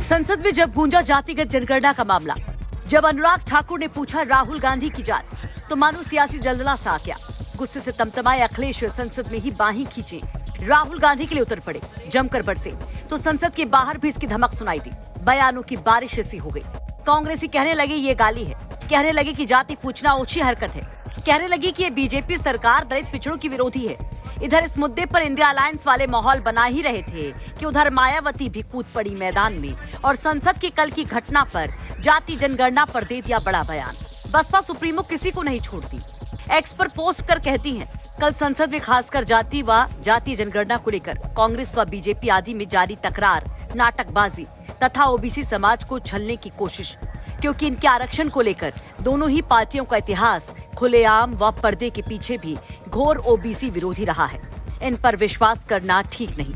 संसद में जब गूंजा जातिगत जनगणना का मामला, जब अनुराग ठाकुर ने पूछा राहुल गांधी की जात, तो मानो सियासी जलजला सा आ गया। गुस्से से तमतमाए अखिलेश संसद में ही बाहीं खींचे, राहुल गांधी के लिए उतर पड़े, जमकर बरसे तो संसद के बाहर भी इसकी धमक सुनाई दी। बयानों की बारिश ऐसी हो गई। कांग्रेसी कहने लगे ये गाली है, कहने लगे कि जाति पूछना ओछी हरकत है, कहने लगी कि ये बीजेपी सरकार दलित पिछड़ों की विरोधी है। इधर इस मुद्दे पर इंडिया अलायंस वाले माहौल बना ही रहे थे कि उधर मायावती भी कूद पड़ी मैदान में और संसद की कल की घटना पर जाति जनगणना पर दे दिया बड़ा बयान। बसपा सुप्रीमो किसी को नहीं छोड़ती। एक्स पर पोस्ट कर कहती हैं, कल संसद में खासकर जाति व जाति जनगणना को लेकर कांग्रेस व बीजेपी आदि में जारी तकरार, नाटकबाजी तथा ओबीसी समाज को छलने की कोशिश, क्योंकि इनके आरक्षण को लेकर दोनों ही पार्टियों का इतिहास खुलेआम व पर्दे के पीछे भी घोर ओबीसी विरोधी रहा है। इन पर विश्वास करना ठीक नहीं।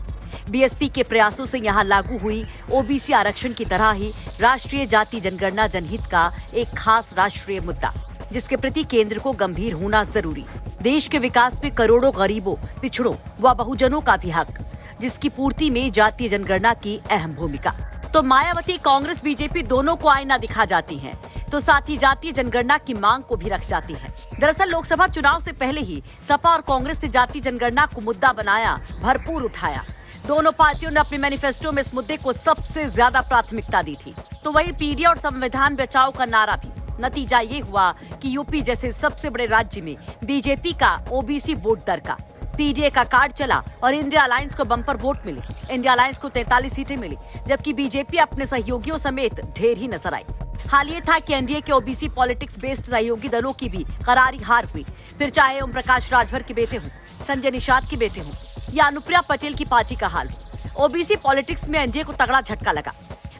बीएसपी के प्रयासों से यहाँ लागू हुई ओबीसी आरक्षण की तरह ही राष्ट्रीय जाति जनगणना जनहित का एक खास राष्ट्रीय मुद्दा, जिसके प्रति केंद्र को गंभीर होना जरूरी। देश के विकास में करोड़ों गरीबों, पिछड़ों व बहुजनों का भी हक, जिसकी पूर्ति में जातीय जनगणना की अहम भूमिका। तो मायावती कांग्रेस बीजेपी दोनों को आईना दिखा जाती हैं, तो साथ ही जातीय जनगणना की मांग को भी रख जाती है। दरअसल लोकसभा चुनाव से पहले ही सपा और कांग्रेस ने जातीय जनगणना को मुद्दा बनाया, भरपूर उठाया। दोनों पार्टियों ने अपने मैनिफेस्टो में इस मुद्दे को सबसे ज्यादा प्राथमिकता दी थी। तो वही पीडीए और संविधान बचाओ का नारा भी। नतीजा ये हुआ कि यूपी जैसे सबसे बड़े राज्य में बीजेपी का ओबीसी वोट दर का, पीडीए का कार्ड चला और इंडिया अलायंस को बम्पर वोट मिले। इंडिया अलायंस को 43 सीटें मिली, जबकि बीजेपी अपने सहयोगियों समेत ढेर ही नजर आई। हाल ये था कि एनडीए के ओबीसी पॉलिटिक्स बेस्ड सहयोगी दलों की भी करारी हार हुई। फिर चाहे ओम प्रकाश राजभर के बेटे हों, संजय निषाद के बेटे हों या अनुप्रिया पटेल की पार्टी का हाल हो, ओबीसी पॉलिटिक्स में एनडीए को तगड़ा झटका लगा।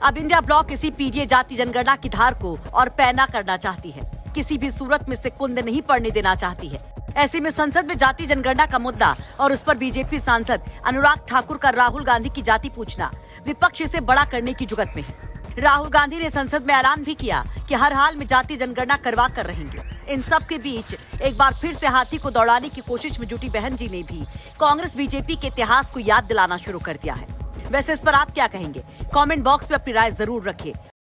अब इंडिया ब्लॉक इसी पीडीए जाति जनगणना की धार को और पैना करना चाहती है, किसी भी सूरत में से कुंद नहीं पड़ने देना चाहती है। ऐसे में संसद में जाति जनगणना का मुद्दा और उस पर बीजेपी सांसद अनुराग ठाकुर का राहुल गांधी की जाति पूछना विपक्ष इसे बड़ा करने की जुगत में है। राहुल गांधी ने संसद में ऐलान भी किया कि हर हाल में जाति जनगणना करवा कर रहेंगे। इन सब के बीच एक बार फिर से हाथी को दौड़ाने की कोशिश में जुटी बहन जी ने भी कांग्रेस बीजेपी के इतिहास को याद दिलाना शुरू कर दिया है। वैसे इस पर आप क्या कहेंगे? कमेंट बॉक्स में अपनी राय जरूर रखिए